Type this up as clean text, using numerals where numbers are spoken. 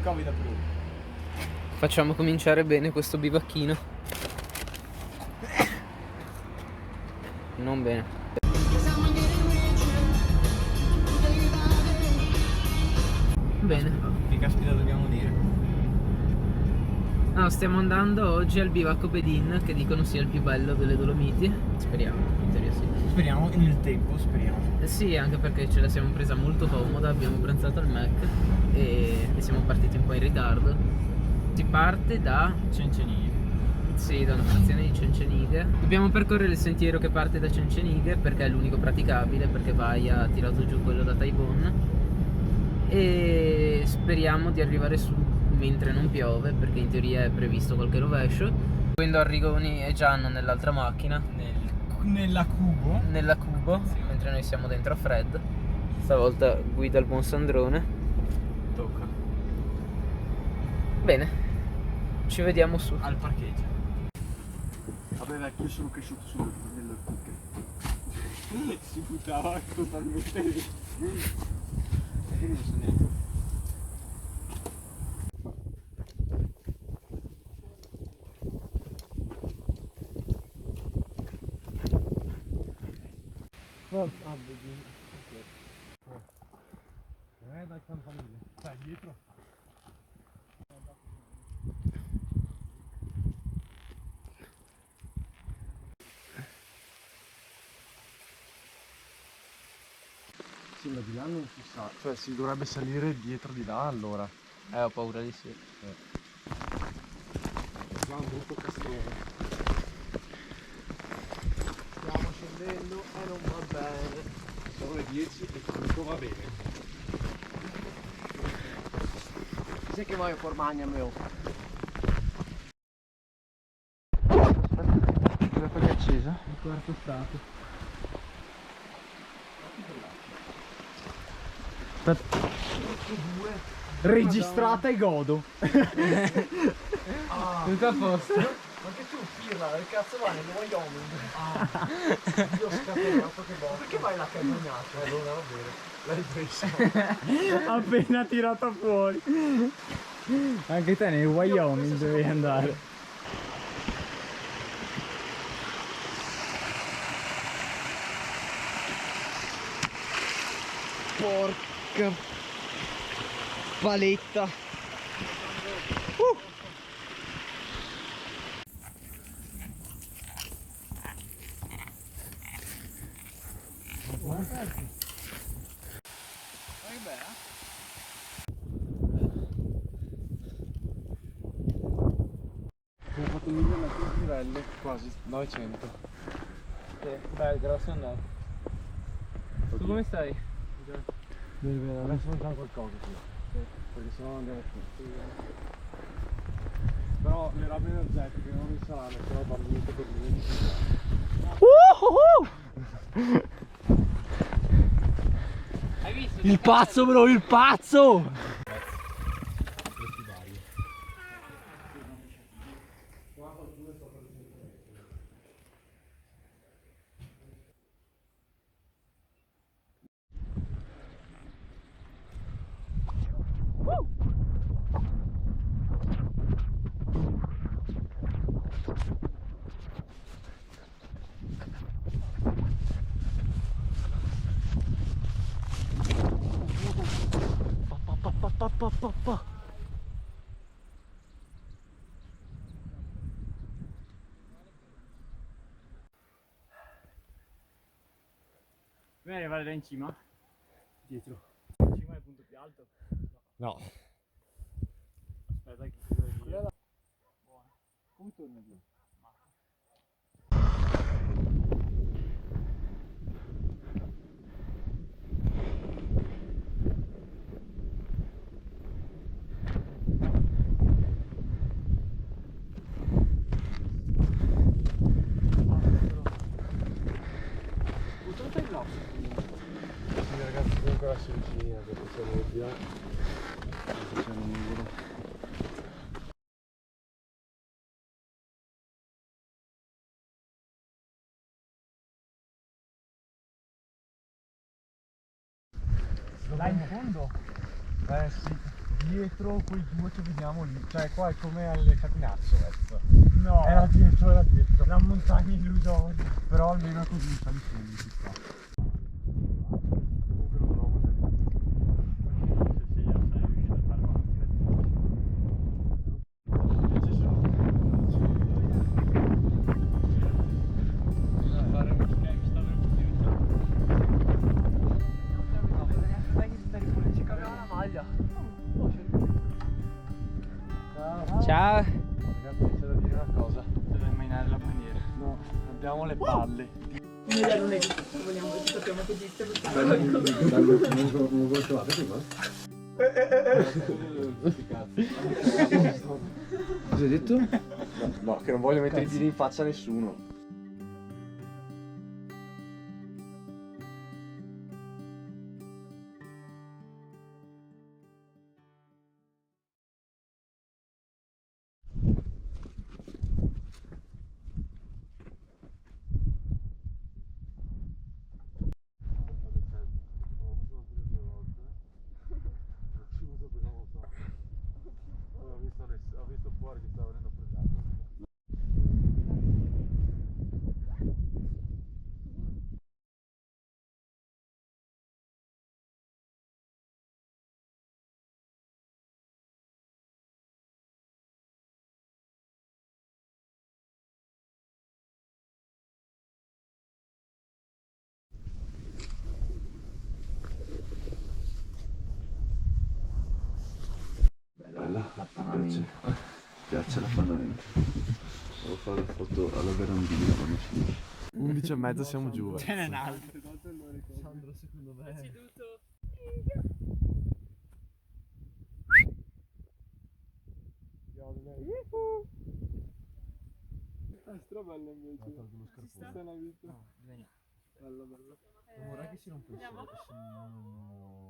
Covid approved. Facciamo cominciare bene questo bivacchino. Non bene. Bene. Che caspita dobbiamo dire? No, stiamo andando oggi al bivacco Bedin, che dicono sia il più bello delle Dolomiti. Speriamo, in teoria sì. Speriamo, nel tempo, speriamo. Sì, anche perché ce la siamo presa molto comoda, abbiamo pranzato al Mac e siamo partiti un po' in ritardo. Si parte da... Cencenighe. Sì, da una frazione di Cencenighe. Dobbiamo percorrere il sentiero che parte da Cencenighe perché è l'unico praticabile, perché Vaia ha tirato giù quello da Taibon. E speriamo di arrivare su mentre non piove, perché in teoria è previsto qualche rovescio. Seguendo Arrigoni e Gian nell'altra macchina, Nella Cubo. nella Cubo, mentre noi siamo dentro a Fred. Stavolta guida il buon Sandrone. Tocca. Bene, ci vediamo su. Al parcheggio. Vabbè vecchio, io sono cresciuto nelle ortiche. Si buttava totalmente lì. E non so neanche. Ah, vedi. Dai campanile. Dai, dietro. Sì, ma di là non si sa. Cioè si dovrebbe salire dietro di là allora. Ho paura di sì. Qua un brutto castrone. Stiamo scendendo e non va bene. Sono le 10 e tutto va bene. Sai che voglio formagna mio? Aspetta, perché è accesa? Il quarto stato. Aspetta. Registrata e godo. Tutto a posto? Ma che tu firma, che cazzo vai nel Wyoming? Io ho scatenato che boh. Perché vai là che hai bagnato? Allora va bene, l'hai presa. Appena tirata fuori. Anche te nel Wyoming devi andare. Porca paletta. Abbiamo fatto 1000 metri di livello, quasi 900. Beh, grosso è andato. Tu come stai? Bene, adesso mangiamo qualcosa qui. Perché sennò non andiamo più. Però le robe energetiche, non il salame, però vanno molto per lui. Hai visto? Il pazzo bro, il pazzo! Come arrivare là in cima? Dietro. In cima è il punto più alto? No. Aspetta che cosa devi dire. Buona. Come torna giù? Buttate il losso. Sì ragazzi, comunque la vicina perché siamo di là. C'è un numero. Là in fondo? Sì. dietro quei due che vediamo lì. Cioè qua è come alle Catinaccio adesso. No, Era dietro, era dietro. la montagna illusoria. Però almeno così sta di scendi ci sta. Comunque non l'ho mangiato. Se sei riuscito a farlo anche. Fare un schema, mi sta Ciao. Ragazzi, c'è da dire una cosa. Deve minare la bandiera. No, abbiamo le palle. Cosa hai detto? No, che non voglio mettere i piedi in faccia a nessuno. Ho visto fuori che stava venendo fregato. Bella, piace l'appannamento. Devo fare la foto alla verandina quando finisce. 11:30 siamo giù. Ce n'è un altro. Sandro, secondo me. Strabella invece. Sta una vita. Vieni. Bello, bello. Ora che si rompe il sole.